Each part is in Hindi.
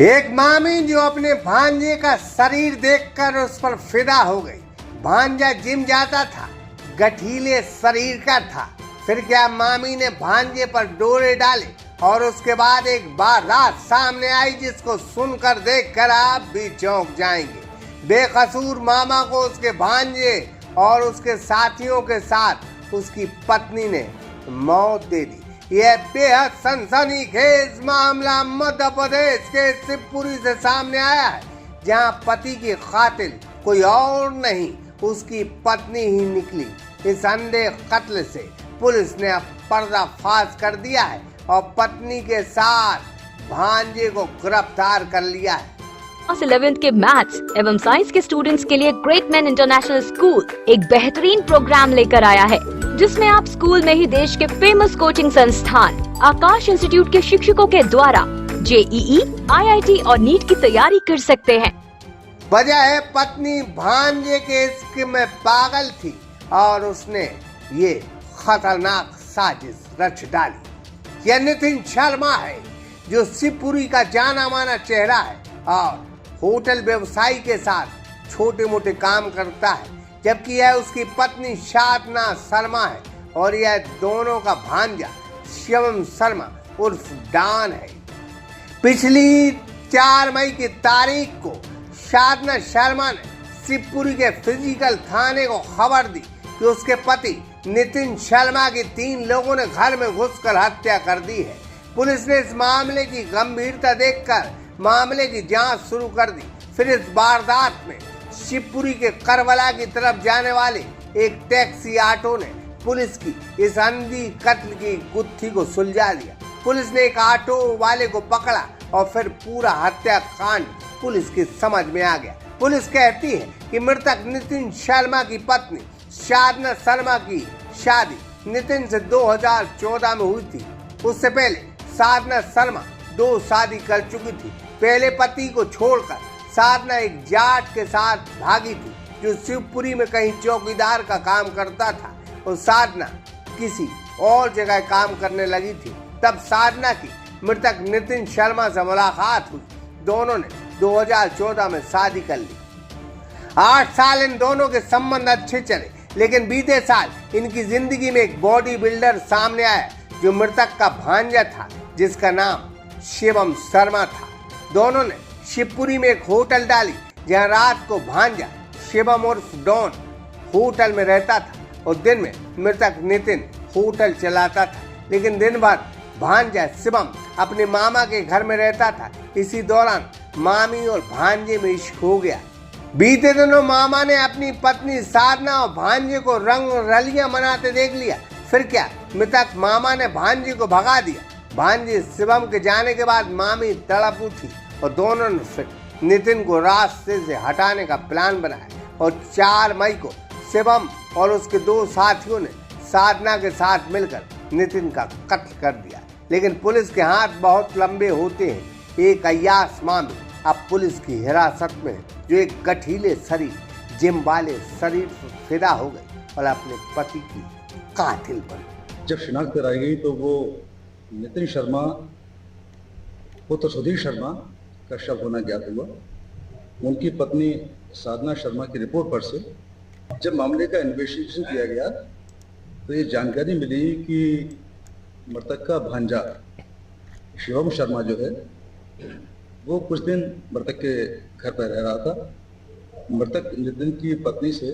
एक मामी जो अपने भांजे का शरीर देखकर उस पर फिदा हो गई। भांजा जिम जाता था, गठीले शरीर का था। फिर क्या मामी ने भांजे पर डोरे डाले और उसके बाद एक बारात सामने आई जिसको सुनकर देखकर आप भी चौंक जाएंगे। बेकसूर मामा को उसके भांजे और उसके साथियों के साथ उसकी पत्नी ने मौत दे दी। यह बेहद सनसनीखेज मामला मध्य प्रदेश के शिवपुरी से सामने आया है, जहां पति की कातिल कोई और नहीं उसकी पत्नी ही निकली। इस अंधे कत्ल से पुलिस ने अब पर्दाफाश कर दिया है और पत्नी के साथ भांजे को गिरफ्तार कर लिया है। क्लास 11th के मैथ्स एवं साइंस के स्टूडेंट्स के लिए ग्रेट मैन इंटरनेशनल स्कूल एक बेहतरीन प्रोग्राम लेकर आया है, जिसमें आप स्कूल में ही देश के फेमस कोचिंग संस्थान आकाश इंस्टीट्यूट के शिक्षकों के द्वारा JEE, IIT और नीट की तैयारी कर सकते हैं। वजह है पत्नी भांजे के इश्क में पागल थी और उसने ये खतरनाक साजिश रच डाली। यह नितिन शर्मा है जो शिवपुरी का जाना माना चेहरा है और होटल व्यवसायी के साथ छोटे मोटे काम करता है, जबकि यह उसकी पत्नी साधना शर्मा है और यह दोनों का भांजा शिवम शर्मा उर्फ डॉन है। पिछली 4 मई की तारीख को साधना शर्मा ने शिवपुरी के फिजिकल थाने को खबर दी कि उसके पति नितिन शर्मा की 3 लोगों ने घर में घुसकर हत्या कर दी है। पुलिस ने इस मामले की गंभीरता देखकर मामले की जांच शुरू कर दी। फिर इस वारदात में शिवपुरी के करबला की तरफ जाने वाले एक टैक्सी ऑटो ने पुलिस की इस अंधी कत्ल की गुत्थी को सुलझा दिया। पुलिस ने एक ऑटो वाले को पकड़ा और फिर पूरा हत्याकांड पुलिस की समझ में आ गया। पुलिस कहती है कि मृतक नितिन शर्मा की पत्नी साधना शर्मा की शादी नितिन से 2014 में हुई थी। उससे पहले साधना शर्मा 2 शादी कर चुकी थी। पहले पति को छोड़कर साधना एक जाट के साथ भागी थी जो शिवपुरी में कहीं चौकीदार का काम करता था और साधना किसी और जगह काम करने लगी थी। तब साधना की मृतक नितिन शर्मा से मुलाकात हुई। दोनों ने 2014 में शादी कर ली। 8 साल इन दोनों के संबंध अच्छे चले, लेकिन बीते साल इनकी जिंदगी में एक बॉडी बिल्डर सामने आया जो मृतक का भांजा था, जिसका नाम शिवम शर्मा था। दोनों ने शिवपुरी में एक होटल डाली जहां रात को भांजा शिवम उर्फ डॉन होटल में रहता था और दिन में मृतक नितिन होटल चलाता था। लेकिन दिन भर भांजा शिवम अपने मामा के घर में रहता था। इसी दौरान मामी और भांजे में इश्क हो गया। बीते दिनों मामा ने अपनी पत्नी साधना और भांजे को रंग रलियां मनाते देख लिया। फिर क्या, मृतक मामा ने भांजे को भगा दिया। भांजे शिवम के जाने के बाद मामी तड़प उठी और दोनों ने फिर नितिन को रास्ते से हटाने का प्लान बनाया और 4 मई को शिवम और उसके 2 साथियों ने साधना के साथ मिलकर नितिन का कत्ल कर दिया। लेकिन पुलिस के हाथ बहुत लंबे होते हैं। एक अय्याश मामी अब पुलिस की हिरासत में है, जो एक गठीले शरीर जिम वाले शरीर पर फिदा हो गई और अपने पति की कातिल बनी। जब शिनाख्त कराई गई तो वो नितिन शर्मा पुत्र सुधीर शर्मा का शव होना ज्ञात हुआ। उनकी पत्नी साधना शर्मा की रिपोर्ट पर से जब मामले का इन्वेस्टिगेशन किया गया तो ये जानकारी मिली कि मृतक का भांजा शिवम शर्मा जो है वो कुछ दिन मृतक के घर पर रह रहा था। मृतक नितिन की पत्नी से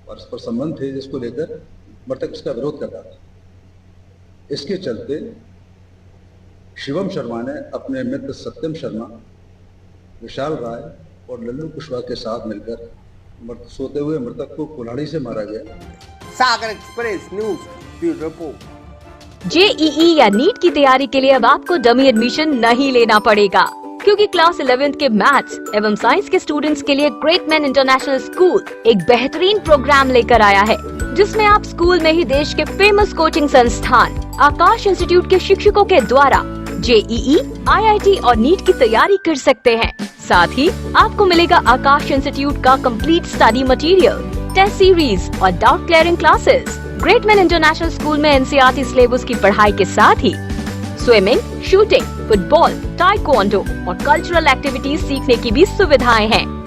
परस्पर संबंध थे, जिसको लेकर मृतक उसका विरोध करता था। इसके चलते शिवम शर्मा ने अपने मित्र सत्यम शर्मा, विशाल राय और लल्लू कुशवाहा के साथ मिलकर सोते हुए मृतक को कुल्हाड़ी से मारा गया। Sagar express news bureau report. JEE या नीट की तैयारी के लिए अब आपको डमी एडमिशन नहीं लेना पड़ेगा, क्योंकि क्लास 11th के मैथ्स एवं साइंस के स्टूडेंट्स के लिए ग्रेट मैन इंटरनेशनल स्कूल एक बेहतरीन प्रोग्राम लेकर आया है, जिसमें आप स्कूल में ही देश के फेमस कोचिंग संस्थान आकाश इंस्टीट्यूट के शिक्षकों के द्वारा JEE, IIT और नीट की तैयारी कर सकते हैं। साथ ही आपको मिलेगा आकाश इंस्टीट्यूट का complete study material, test series और doubt clearing classes. Great Man International School में NCERT सिलेबस की पढ़ाई के साथ ही स्विमिंग, शूटिंग, फुटबॉल, ताइक्वांडो और कल्चरल एक्टिविटीज सीखने की भी सुविधाएं हैं।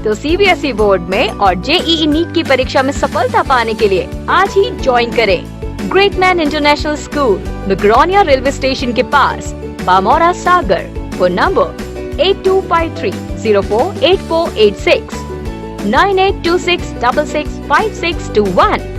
तो सीबीएसई बोर्ड में और जेईई नीट की परीक्षा में सफलता पाने के लिए आज ही ज्वाइन करें ग्रेट मैन इंटरनेशनल स्कूल, बिग्रोनिया रेलवे स्टेशन के पास, बामोरा सागर। Phone number 8253048486, 9826665621।